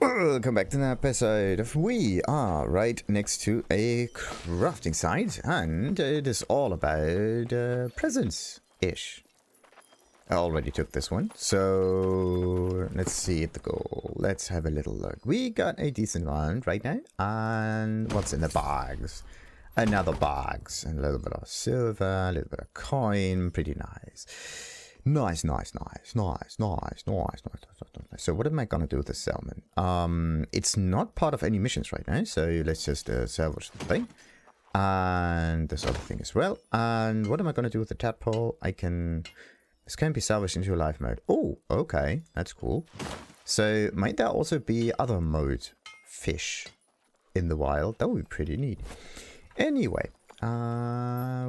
Welcome back to an episode of We are right next to a crafting site, and it is all about presents-ish. I already took this one, so let's see at the goal. Let's have a little look. We got a decent round right now, and what's in the bags? Another bags, and a little bit of silver, a little bit of coin, pretty nice. Nice. So what am I gonna do with this salmon? It's not part of any missions right now, so let's just salvage the thing. And this other thing as well. And what am I gonna do with the tadpole? This can be salvaged into live mode. Oh, okay, that's cool. So might there also be other mode fish in the wild? That would be pretty neat. Anyway.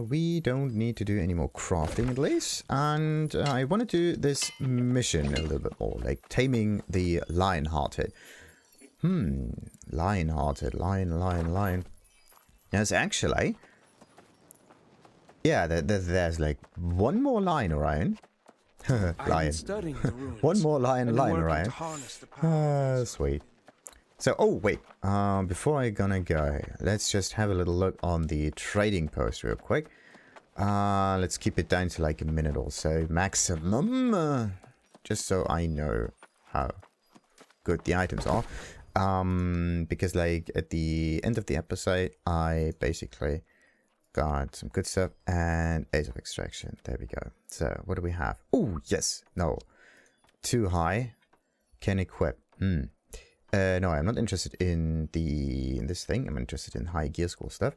We don't need to do any more crafting at least, and I want to do this mission a little bit more, like Taming the Lionhearted. Lionhearted, lion. There's actually, yeah, there's like one more lion around. Lion. One more lion around. Sweet. So, oh wait, before I gonna go, let's just have a little look on the trading post real quick. Let's keep it down to like a minute or so maximum, just so I know how good the items are. Because like at the end of the episode, I basically got some good stuff and Ace of Extraction. There we go. So, what do we have? Oh, yes, no, too high, can equip. No, I'm not interested in this thing. I'm interested in high gear school stuff.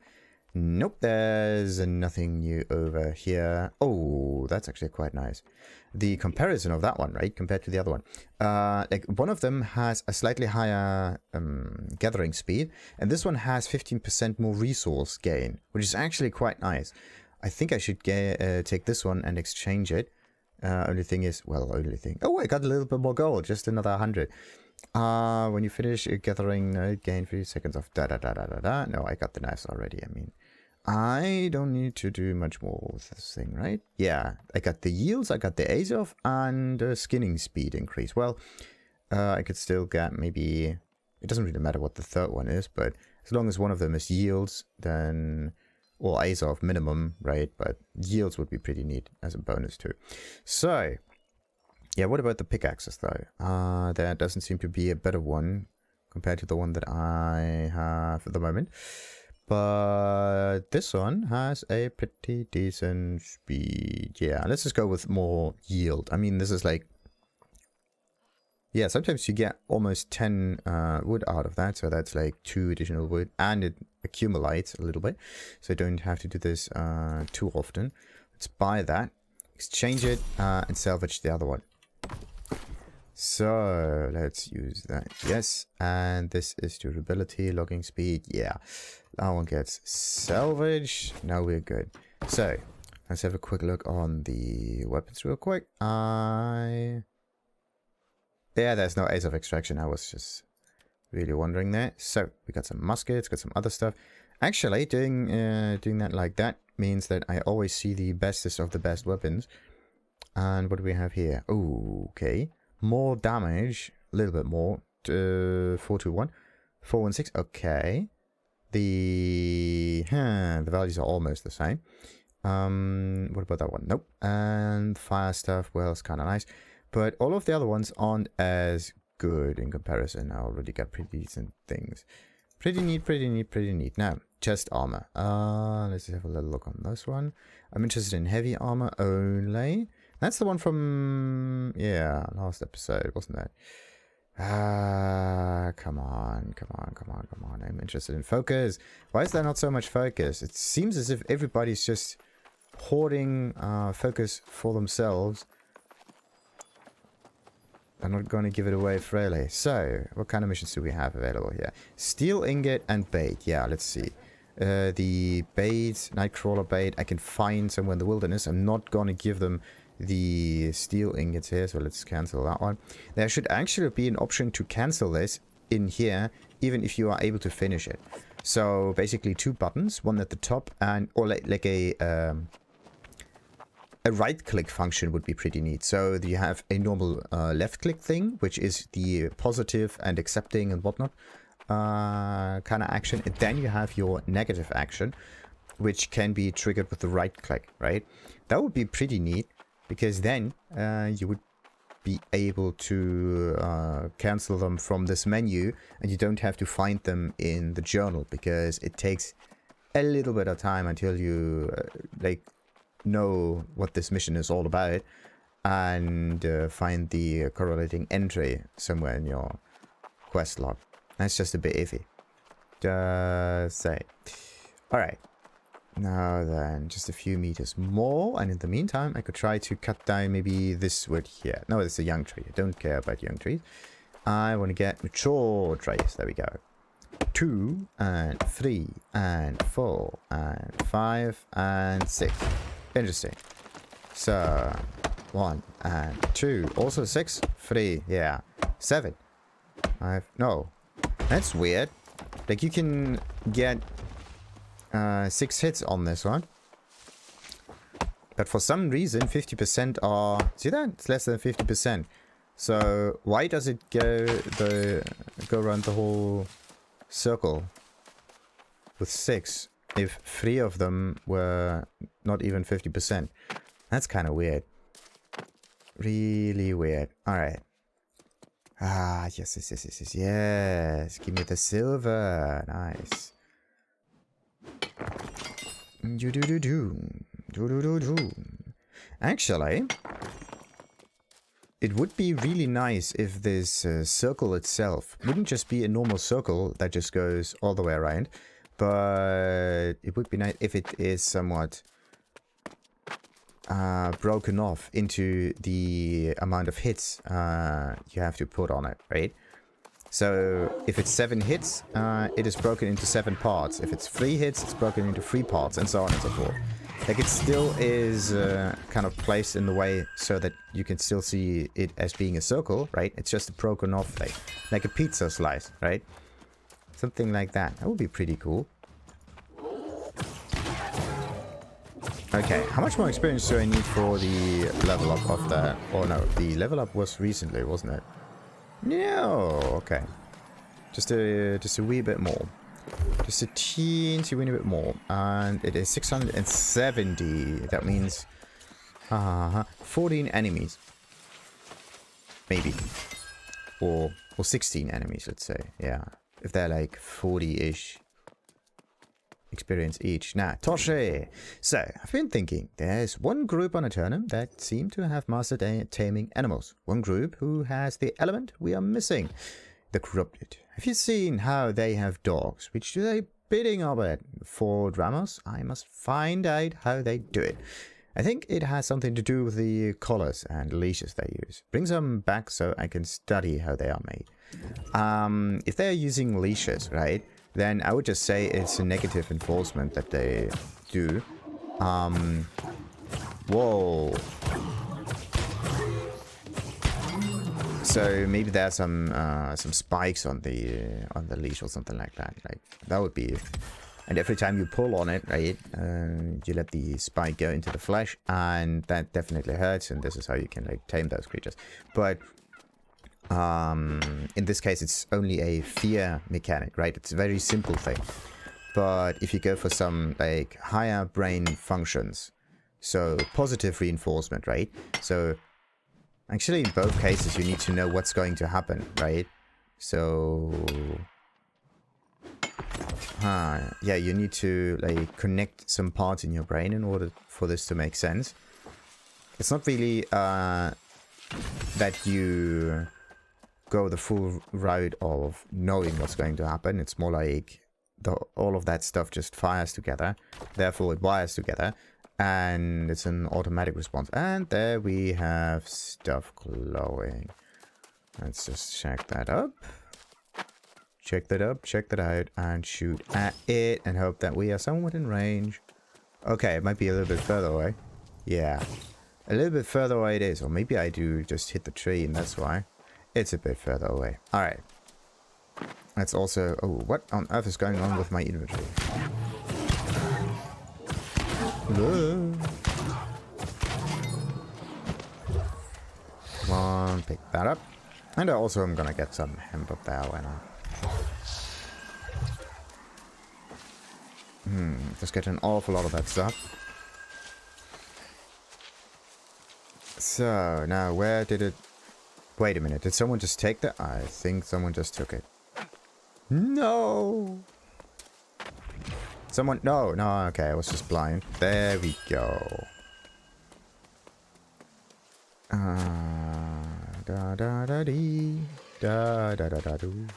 Nope, there's nothing new over here. Oh, that's actually quite nice. The comparison of that one, right, compared to the other one. Like one of them has a slightly higher gathering speed, and this one has 15% more resource gain, which is actually quite nice. I think I should take this one and exchange it. Only thing is, oh, I got a little bit more gold, just another 100. When you finish gathering, gain 3 seconds of da-da-da-da-da-da. No, I got the knives already. I mean, I don't need to do much more with this thing, right? Yeah, I got the yields, I got the Ace of, and skinning speed increase. Well, I could still get maybe, it doesn't really matter what the third one is, but as long as one of them is yields, then, well, Ace of minimum, right? But yields would be pretty neat as a bonus too. So, yeah, what about the pickaxes though? There doesn't seem to be a better one compared to the one that I have at the moment. But this one has a pretty decent speed. Yeah, let's just go with more yield. I mean, this is like, yeah, sometimes you get almost 10 wood out of that. So that's like 2 additional wood, and it accumulates a little bit. So I don't have to do this too often. Let's buy that, exchange it, and salvage the other one. So let's use that. Yes, and this is durability, logging speed. Yeah, that one gets salvaged. Now we're good. So let's have a quick look on the weapons real quick. Yeah, there's no Ace of Extraction. I was just really wondering there. So we got some muskets, got some other stuff. Actually, doing that like that means that I always see the bestest of the best weapons. And what do we have here? Oh, okay. More damage, a little bit more. 421, 416. Okay. The values are almost the same. What about that one? Nope. And fire stuff, well, it's kind of nice. But all of the other ones aren't as good in comparison. I already got pretty decent things. Pretty neat. Now, chest armor. Let's have a little look on this one. I'm interested in heavy armor only. That's the one from, yeah, last episode, wasn't it? Come on. I'm interested in focus. Why is there not so much focus? It seems as if everybody's just hoarding focus for themselves. I'm not going to give it away freely. So, what kind of missions do we have available here? Steel ingot and bait. Yeah, let's see. The bait, Nightcrawler bait, I can find somewhere in the wilderness. I'm not going to give them the steel ingots here, so let's cancel that one. There should actually be an option to cancel this in here, even if you are able to finish it. So basically 2 buttons, one at the top and or like a a right-click function would be pretty neat. So you have a normal left-click thing, which is the positive and accepting and whatnot kind of action. And then you have your negative action, which can be triggered with the right-click, right? That would be pretty neat, because then you would be able to cancel them from this menu, and you don't have to find them in the journal, because it takes a little bit of time until you like know what this mission is all about and find the correlating entry somewhere in your quest log. That's just a bit iffy. Just say. Alright. Now then, just a few meters more, and in the meantime I could try to cut down maybe this wood here. No, it's a young tree. I don't care about young trees. I want to get mature trees. There we go. 2 and 3 and 4 and 5 and 6. Interesting. So 1 and 2, also 6, 3, yeah, 7, 5. No, that's weird. Like, you can get 6 hits on this one, but for some reason 50% are, see that? It's less than 50%. So why does it go around the whole circle with 6 if 3 of them were not even 50%? That's kind of weird. Really weird. Alright. Ah, yes. Give me the silver. Nice. Actually, it would be really nice if this circle itself wouldn't just be a normal circle that just goes all the way around, but it would be nice if it is somewhat broken off into the amount of hits you have to put on it, right? So if it's 7 hits, it is broken into 7 parts. If it's 3 hits, it's broken into 3 parts, and so on and so forth. Like, it still is kind of placed in the way so that you can still see it as being a circle, right? It's just a broken off thing, like a pizza slice, right? Something like that. That would be pretty cool. Okay, how much more experience do I need for the level up of that? Oh no, the level up was recently, wasn't it? No, okay. Just a wee bit more. Just a teensy weeny bit more. And it is 670. That means 14 enemies. Maybe. Or 16 enemies, let's say. Yeah. If they're like 40-ish experience each. Now, Tosch. So, I've been thinking, there's one group on Eternum that seem to have mastered taming animals. One group who has the element we are missing, the corrupted. Have you seen how they have dogs? Which do they bidding of it? For Ramos, I must find out how they do it. I think it has something to do with the collars and leashes they use. Bring some back so I can study how they are made. If they're using leashes, right, then I would just say it's a negative enforcement that they do. Whoa. So maybe there's some spikes on the leash or something like that. Like, that would be. And every time you pull on it, right, you let the spike go into the flesh, and that definitely hurts. And this is how you can like tame those creatures. But in this case, it's only a fear mechanic, right? It's a very simple thing. But if you go for some like higher brain functions, so positive reinforcement, right? So actually, in both cases, you need to know what's going to happen, right? So yeah, you need to like connect some parts in your brain in order for this to make sense. It's not really that you go the full route of knowing what's going to happen. It's more like all of that stuff just fires together, therefore it wires together, and it's an automatic response. And there we have stuff glowing. Let's just check that up. Check that up, check that out, and shoot at it, and hope that we are somewhat in range. Okay, it might be a little bit further away. Yeah, a little bit further away it is, or maybe I do just hit the tree and that's why. It's a bit further away. Alright. Let's also... Oh, what on earth is going on with my inventory? pick that up. And also I'm gonna get some hemp up there, why not? Just get an awful lot of that stuff. So, now where did it... Wait a minute, did someone just take that? I think someone just took it. No! Someone... No, okay, I was just blind. There we go. Da da da dee. Da da da da do.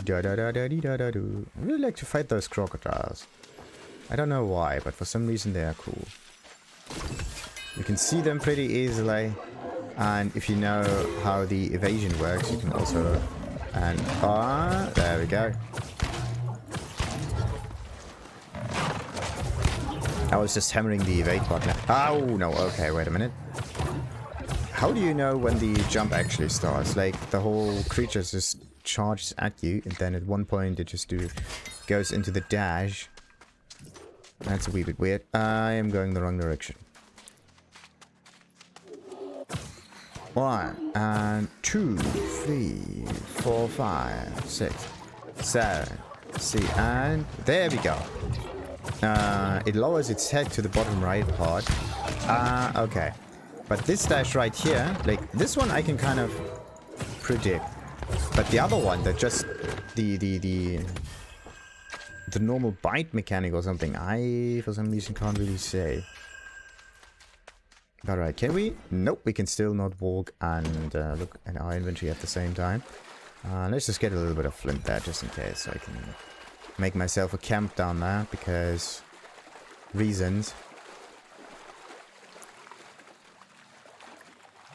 Da da da da dee da da do. I really like to fight those crocodiles. I don't know why, but for some reason they are cool. You can see them pretty easily, and if you know how the evasion works, you can also... And... there we go. I was just hammering the evade button. Oh, no, okay, wait a minute. How do you know when the jump actually starts? Like, the whole creature just charges at you, and then at one point it just goes into the dash. That's a wee bit weird. I am going the wrong direction. 1 and 2, 3, 4, 5, 6, 7. See, and there we go. It lowers its head to the bottom right part. Okay. But this dash right here, like this one I can kind of predict. But the other one, that just the normal bite mechanic or something, I for some reason can't really say. Alright, can we? Nope, we can still not walk and look at our inventory at the same time. Let's just get a little bit of flint there, just in case, so I can make myself a camp down there, because reasons.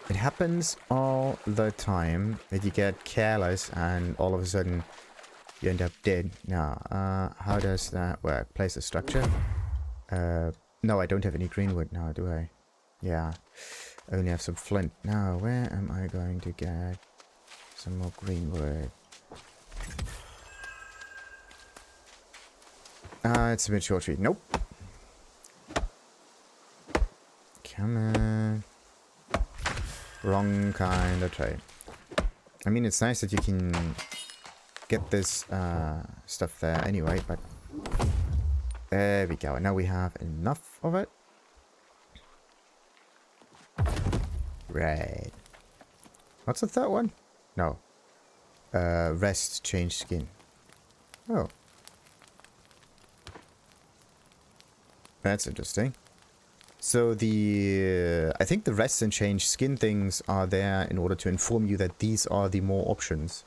It happens all the time that you get careless and all of a sudden you end up dead. Now, how does that work? Place a structure. No, I don't have any green wood now, do I? Yeah, I only have some flint. Now, where am I going to get some more green wood? It's a bit short tree. Nope. Come on. Wrong kind of tree. I mean, it's nice that you can get this stuff there anyway, but there we go. Now we have enough of it. Right. What's the third one? No. Rest, change skin. Oh. That's interesting. So I think the rest and change skin things are there in order to inform you that these are the more options.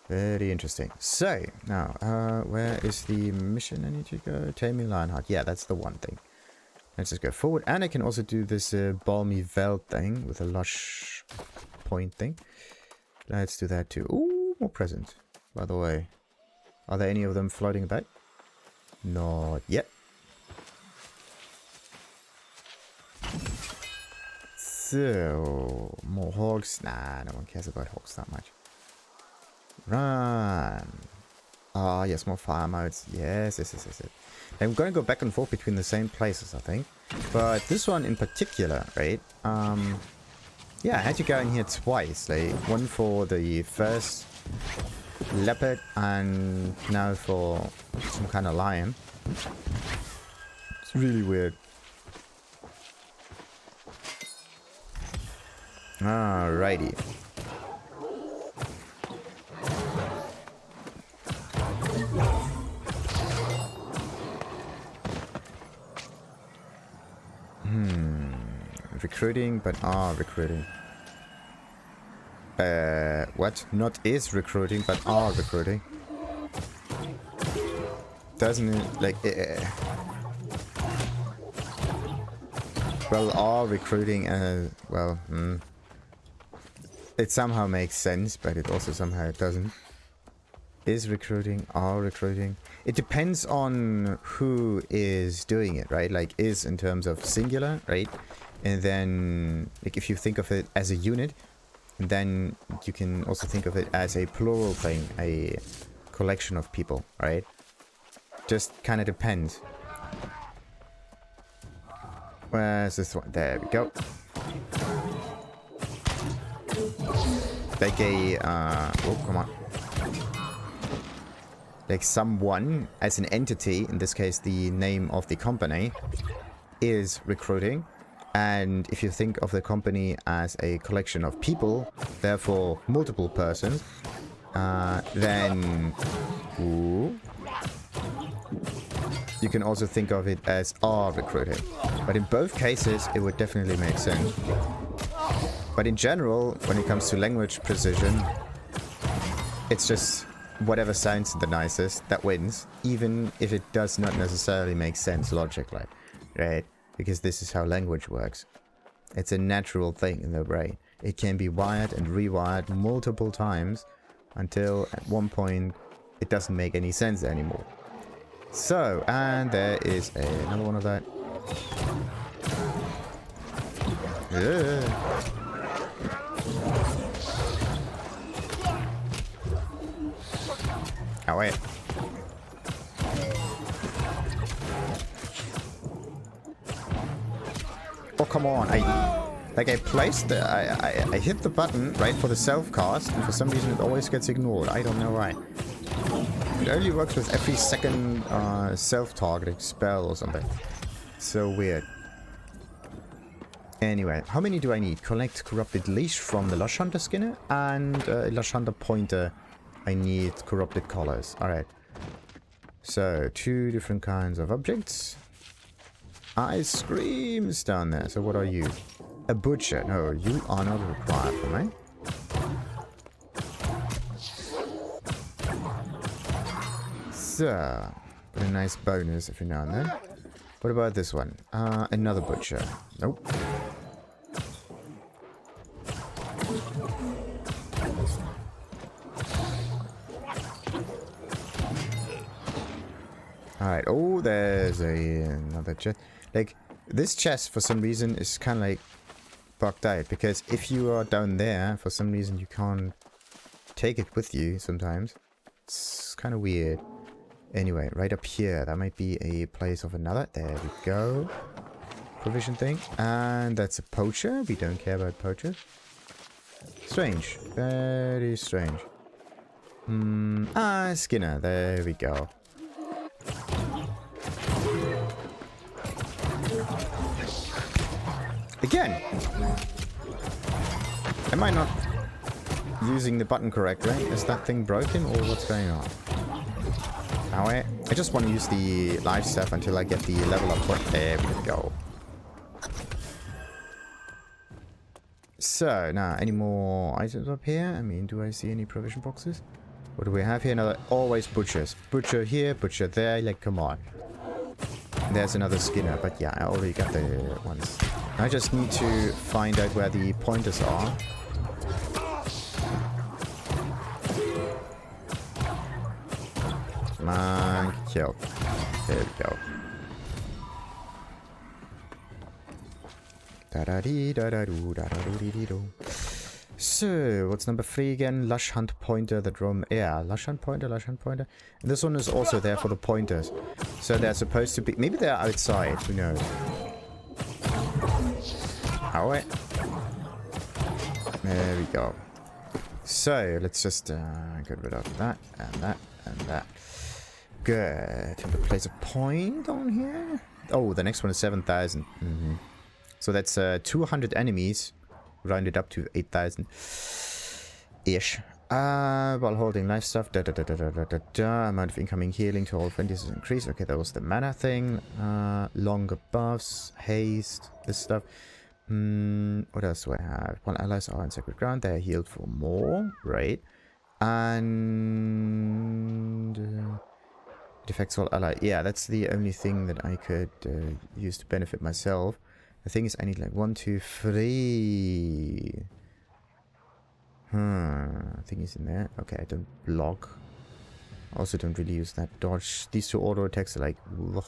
Very interesting. So, now, where is the mission I need to go? Taming Lionheart. Yeah, that's the one thing. Let's just go forward. And I can also do this balmy veld thing with a lush point thing. Let's do that too. Ooh, more presents. By the way, are there any of them floating about? Not yet. So, more hogs. Nah, no one cares about hogs that much. Run. Ah, yes, more fire modes. Yes. I'm going to go back and forth between the same places, I think. But this one in particular, right? Yeah, I had to go in here twice. Like, one for the first leopard and now for some kind of lion. It's really weird. Alrighty. Recruiting, but are recruiting. What? Not is recruiting, but are recruiting. Doesn't it, like... Well, are recruiting, well, it somehow makes sense, but it also somehow doesn't. Is recruiting, are recruiting. It depends on who is doing it, right? Like, is in terms of singular, right? And then, like, if you think of it as a unit, then you can also think of it as a plural thing, a collection of people, right? Just kind of depends. Where's this one? There we go. Like a, oh, come on. Like someone as an entity, in this case the name of the company, is recruiting. And if you think of the company as a collection of people, therefore multiple persons, then ooh, you can also think of it as are recruiting. But in both cases, it would definitely make sense. But in general, when it comes to language precision, it's just whatever sounds the nicest that wins, even if it does not necessarily make sense logically, right? Because this is how language works. It's a natural thing in the brain. It can be wired and rewired multiple times until at one point it doesn't make any sense anymore. So, and there is another one of that. Oh wait. Oh come on! I placed the I hit the button right for the self cast, and for some reason it always gets ignored. I don't know why. It only works with every second self targeting spell or something. So weird. Anyway, how many do I need? Collect corrupted leash from the Lush Hunter Skinner and Lush Hunter Pointer. I need corrupted collars. Alright. So, 2 different kinds of objects. Ice screams down there. So what are you? A butcher. No, you are not required for me. So, but a nice bonus every now and then. What about this one? Another butcher. Nope. Alright, oh, there's another chest. Like, this chest, for some reason, is kind of like bugged out. Because if you are down there, for some reason, you can't take it with you sometimes. It's kind of weird. Anyway, right up here, that might be a place of another. There we go. Provision thing. And that's a poacher. We don't care about poachers. Strange. Very strange. Skinner. There we go. Again! Am I not using the button correctly? Is that thing broken or what's going on? Now I just want to use the life stuff until I get the level up point. There we go. So, now, any more items up here? I mean, do I see any provision boxes? What do we have here? Another, always butchers. Butcher here, butcher there, like, come on. There's another Skinner, but yeah, I already got the ones. I just need to find out where the pointers are. Come on, kill. There we go. So, what's number 3 again? Lush Hunt Pointer, the drum. Yeah, Lush Hunt Pointer, Lush Hunt Pointer. And this one is also there for the pointers. So they're supposed to be... Maybe they're outside, who knows? Alright. There we go. So, let's just get rid of that, and that, and that. Good. Time to place a point on here. Oh, the next one is 7,000. So that's 200 enemies, rounded up to 8,000-ish. While holding life stuff, amount of incoming healing to all friendlies is increased. Okay, that was the mana thing. Longer buffs, haste, this stuff. What else do I have? While allies are on sacred ground, they are healed for more, right? And it affects all allies. Yeah, that's the only thing that I could use to benefit myself. The thing is, I need like 1, 2, 3. I think he's in there. Okay, I don't block. Also don't really use that dodge. These 2 auto attacks are like, ugh.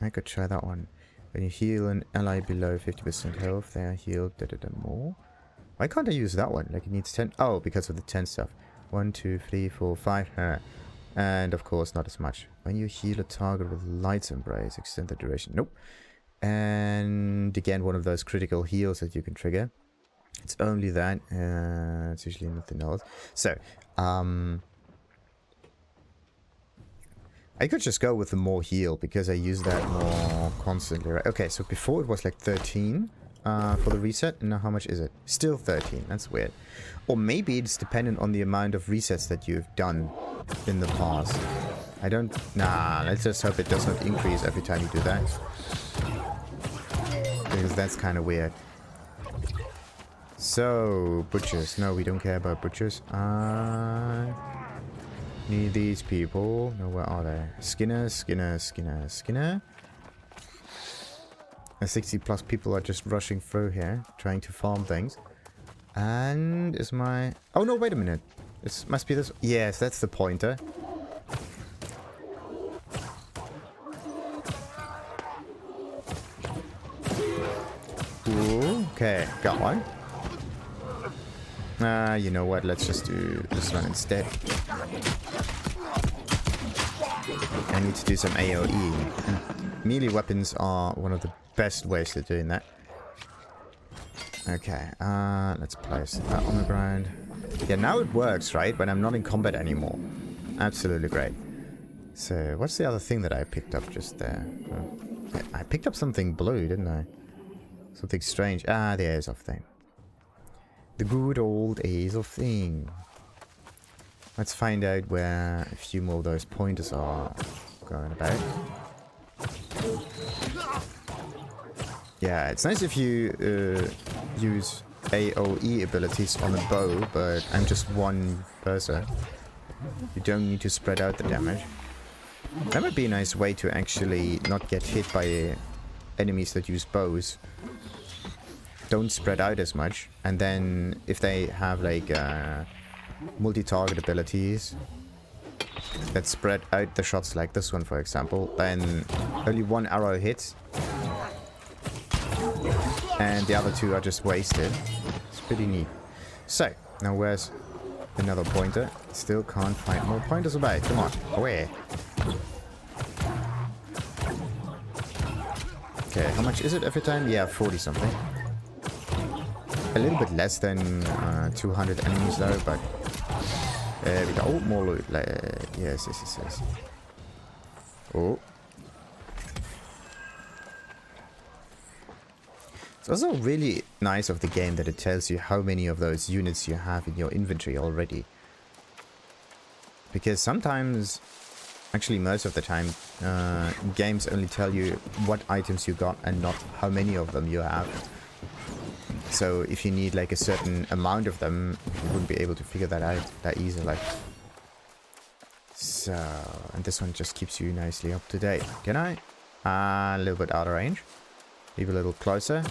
I could try that one. When you heal an ally below 50% health, they are healed more. Why can't I use that one? Like it needs 10. Oh, because of the 10 stuff. 1, 2, 3, 4, 5. And of course, not as much. When you heal a target with Light's Embrace, extend the duration. Nope. And again, one of those critical heals that you can trigger. It's only that. It's usually nothing else. So, I could just go with the more heal because I use that more constantly, right? Okay, so before it was like 13 for the reset. And now how much is it? Still 13. That's weird. Or maybe it's dependent on the amount of resets that you've done in the past. I don't... Nah, let's just hope it does not increase every time you do that. Because that's kind of weird. So, butchers. No, we don't care about butchers. Need these people. No, where are they? Skinner. And 60 plus people are just rushing through here, trying to farm things. And is my... Oh no, wait a minute. This must be this... Yes, that's the pointer. Ooh, okay, got one. You know what? Let's just do this one instead. I need to do some AoE. And melee weapons are one of the best ways of doing that. Okay, let's place that on the ground. Yeah, now it works, right? When I'm not in combat anymore. Absolutely great. So, what's the other thing that I picked up just there? I picked up something blue, didn't I? Something strange. Ah, the Ace of Thing. The good old Ace of Thing. Let's find out where a few more of those pointers are going about. Yeah, it's nice if you use AoE abilities on a bow, but I'm just one person. You don't need to spread out the damage. That would be a nice way to actually not get hit by enemies that use bows. Don't spread out as much, and then if they have like multi-target abilities that spread out the shots, like this one for example, then only one arrow hits and the other two are just wasted. It's pretty neat. So now where's another pointer? Still can't find more pointers about. Come on, away. Okay, how much is it every time? Yeah, 40 something. A little bit less than 200 enemies though, but there we go. Oh, more loot. Yes. Oh. It's also really nice of the game that it tells you how many of those units you have in your inventory already. Because sometimes, actually most of the time, games only tell you what items you got and not how many of them you have. So if you need like a certain amount of them, you wouldn't be able to figure that out that easily. So, and this one just keeps you nicely up to date. Can I? A little bit out of range. Maybe a little closer.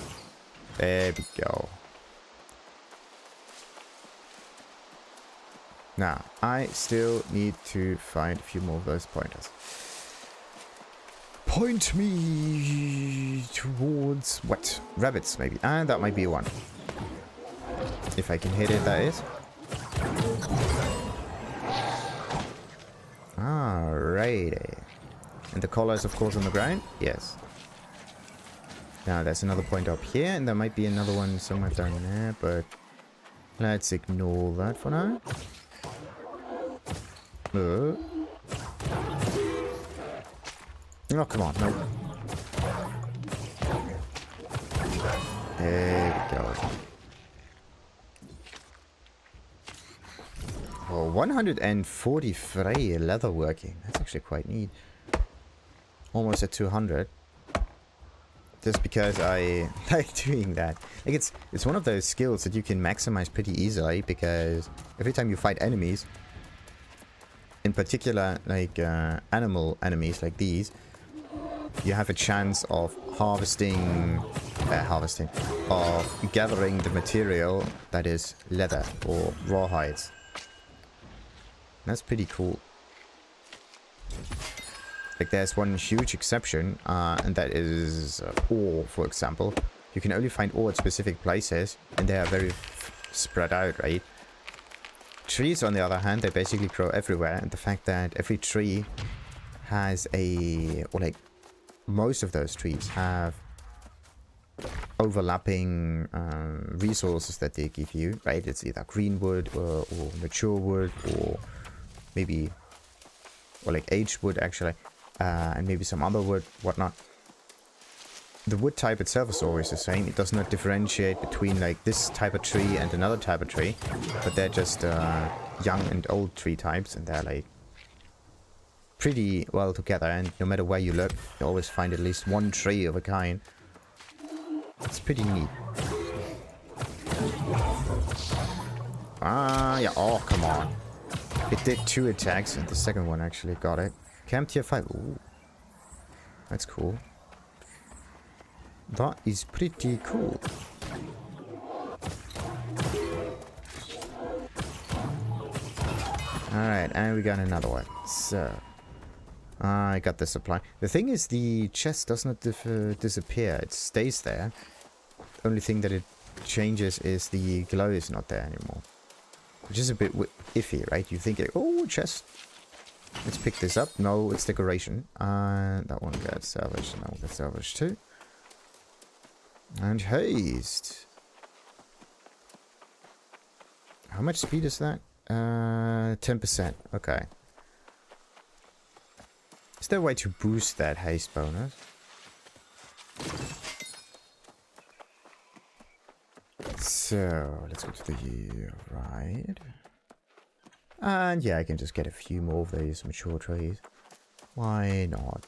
There we go. Now, I still need to find a few more of those pointers. Point me towards what? Rabbits, maybe. And that might be one. If I can hit it, that is. Alrighty. And the collar is, of course, on the ground? Yes. Now, there's another point up here, and there might be another one somewhere down there, but let's ignore that for now. Oh, come on, no. There we go. Oh, 143 leather working. That's actually quite neat. Almost at 200. Just because I like doing that. Like it's one of those skills that you can maximize pretty easily, because every time you fight enemies, in particular like animal enemies like these, you have a chance of of gathering the material that is leather or rawhides. That's pretty cool. Like there's one huge exception, and that is ore, for example. You can only find ore at specific places, and they are very spread out, right? Trees, on the other hand, they basically grow everywhere, and the fact that every tree has or like, most of those trees have overlapping resources that they give you, right? It's either green wood or mature wood, or maybe, or like aged wood actually, and maybe some other wood, whatnot. The wood type itself is always the same. It does not differentiate between like this type of tree and another type of tree, but they're just young and old tree types, and they're like pretty well together, and no matter where you look, you always find at least one tree of a kind. It's pretty neat. Ah, yeah. Oh, come on. It did 2 attacks, and the second one actually got it. Camp tier 5. Ooh. That's cool. That is pretty cool. Alright, and we got another one. So, I got the supply. The thing is, the chest does not disappear. It stays there. Only thing that it changes is the glow is not there anymore. Which is a bit iffy, right? You think, oh, chest. Let's pick this up. No, it's decoration. That one got salvaged. No, that's salvaged too. And haste. How much speed is that? 10%. Okay. Is there a way to boost that haste bonus? So, let's go to the right. And yeah, I can just get a few more of these mature trees. Why not?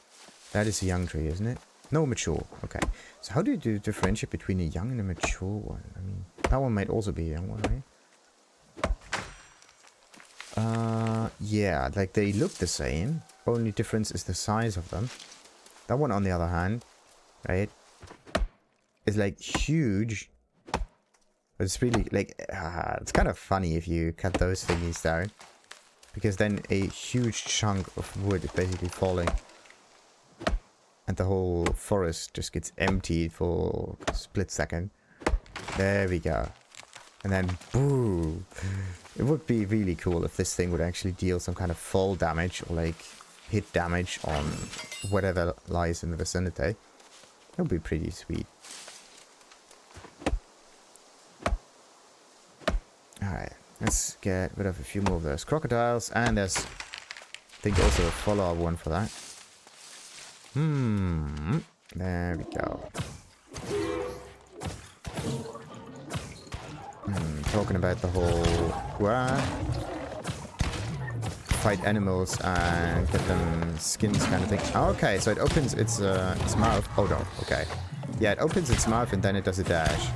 That is a young tree, isn't it? No, mature. Okay. So how do you differentiate between a young and a mature one? I mean, that one might also be a young one, right? Yeah, like they look the same. Only difference is the size of them. That one, on the other hand, right, is like huge. But it's really like, it's kind of funny if you cut those thingies down, because then a huge chunk of wood is basically falling, and the whole forest just gets emptied for a split second. There we go. And then, boo! It would be really cool if this thing would actually deal some kind of fall damage, or like hit damage on whatever lies in the vicinity. That would be pretty sweet. Alright, let's get rid of a few more of those crocodiles, and there's, I think, also a follow-up one for that. There we go. Talking about the whole fight animals and get them skins kind of thing. Oh, okay, so it opens its mouth. Oh no, okay. Yeah, it opens its mouth and then it does a dash.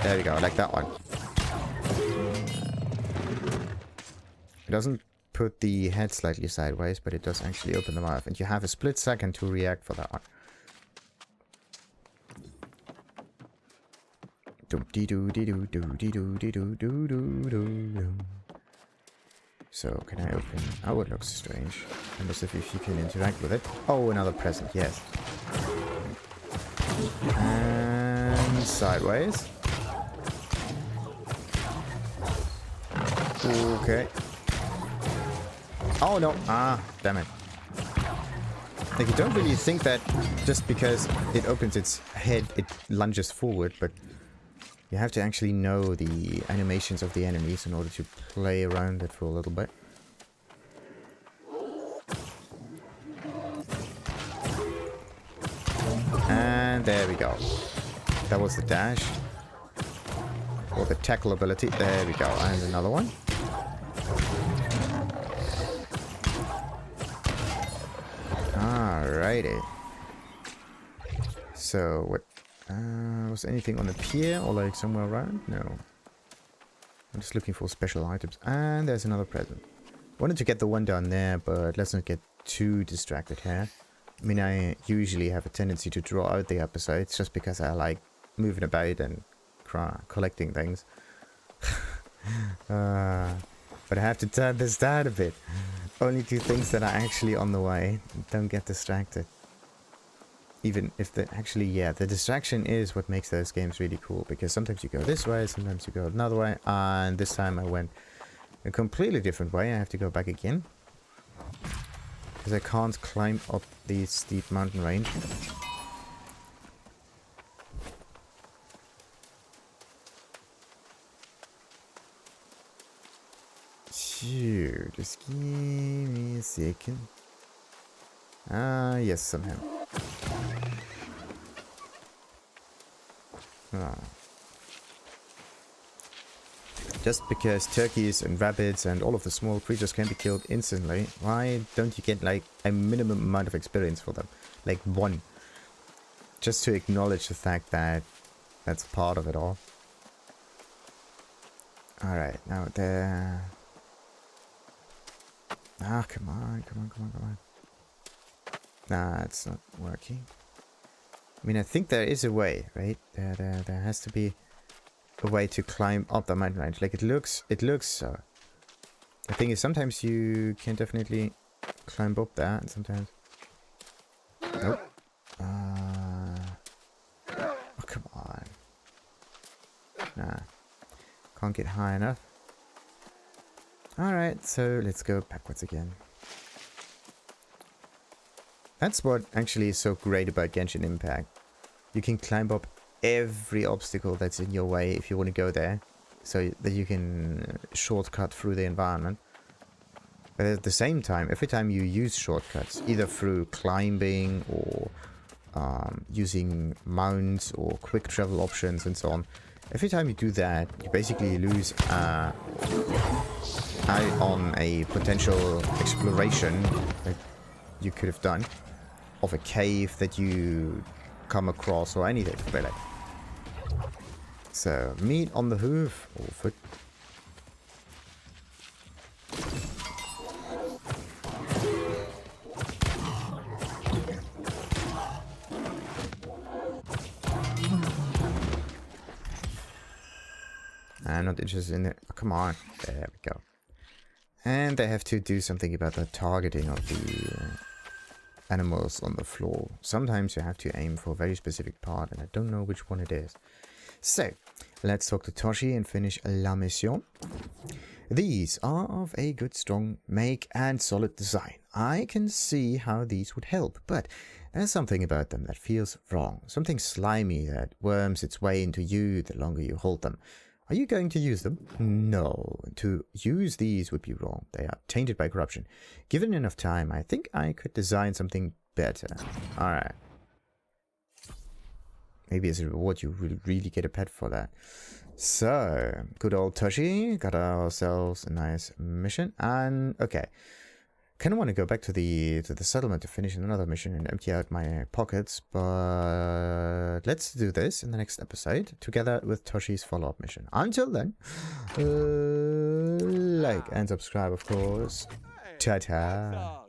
There we go, like that one. It doesn't put the head slightly sideways, but it does actually open the mouth, and you have a split second to react for that one. So, can I open? Oh, it looks strange. Unless if you can interact with it. Oh, another present, yes. And sideways. Okay. Oh no! Ah, damn it. Like, you don't really think that just because it opens its head, it lunges forward, but you have to actually know the animations of the enemies in order to play around it for a little bit. And there we go. That was the dash. Or the tackle ability. There we go. And another one. Alrighty. So, what? Was anything on the pier or like somewhere around? No. I'm just looking for special items. And there's another present. Wanted to get the one down there, but let's not get too distracted here. I mean, I usually have a tendency to draw out the episodes just because I like moving about and collecting things. But I have to turn this down a bit. Only do things that are actually on the way. Don't get distracted. Even if the distraction is what makes those games really cool, because sometimes you go this way, sometimes you go another way, and this time I went a completely different way. I have to go back again. Because I can't climb up the steep mountain range. Sure, just give me a second. Yes, somehow. Just because turkeys and rabbits and all of the small creatures can be killed instantly, why don't you get like a minimum amount of experience for them? Like 1. Just to acknowledge the fact that that's part of it all. Alright, now there. Ah, come on. Nah, it's not working. I mean, I think there is a way, right? There has to be a way to climb up the mountain range. Like, it looks so. The thing is, sometimes you can definitely climb up there, and sometimes... Nope. Oh, come on. Nah. Can't get high enough. Alright, so let's go backwards again. That's what actually is so great about Genshin Impact. You can climb up every obstacle that's in your way if you want to go there. So that you can shortcut through the environment. But at the same time, every time you use shortcuts, either through climbing or using mounts or quick travel options and so on, every time you do that, you basically lose out on a potential exploration that you could have done of a cave that you come across or anything really. So meat on the hoof or foot. I'm not interested in it. Oh, come on. There we go. And they have to do something about the targeting of the animals on the floor. Sometimes you have to aim for a very specific part, and I don't know which one it is. So, let's talk to Toshi and finish la mission. These are of a good, strong make and solid design. I can see how these would help, but there's something about them that feels wrong. Something slimy that worms its way into you the longer you hold them. Are you going to use them? No. To use these would be wrong. They are tainted by corruption. Given enough time, I think I could design something better. Alright. Maybe as a reward you will really get a pet for that. So, good old Toshi. Got ourselves a nice mission. And, okay. Kind of want to go back to the settlement to finish another mission and empty out my pockets, but let's do this in the next episode together with Toshi's follow-up mission. Until then, like and subscribe, of course. Ta-ta.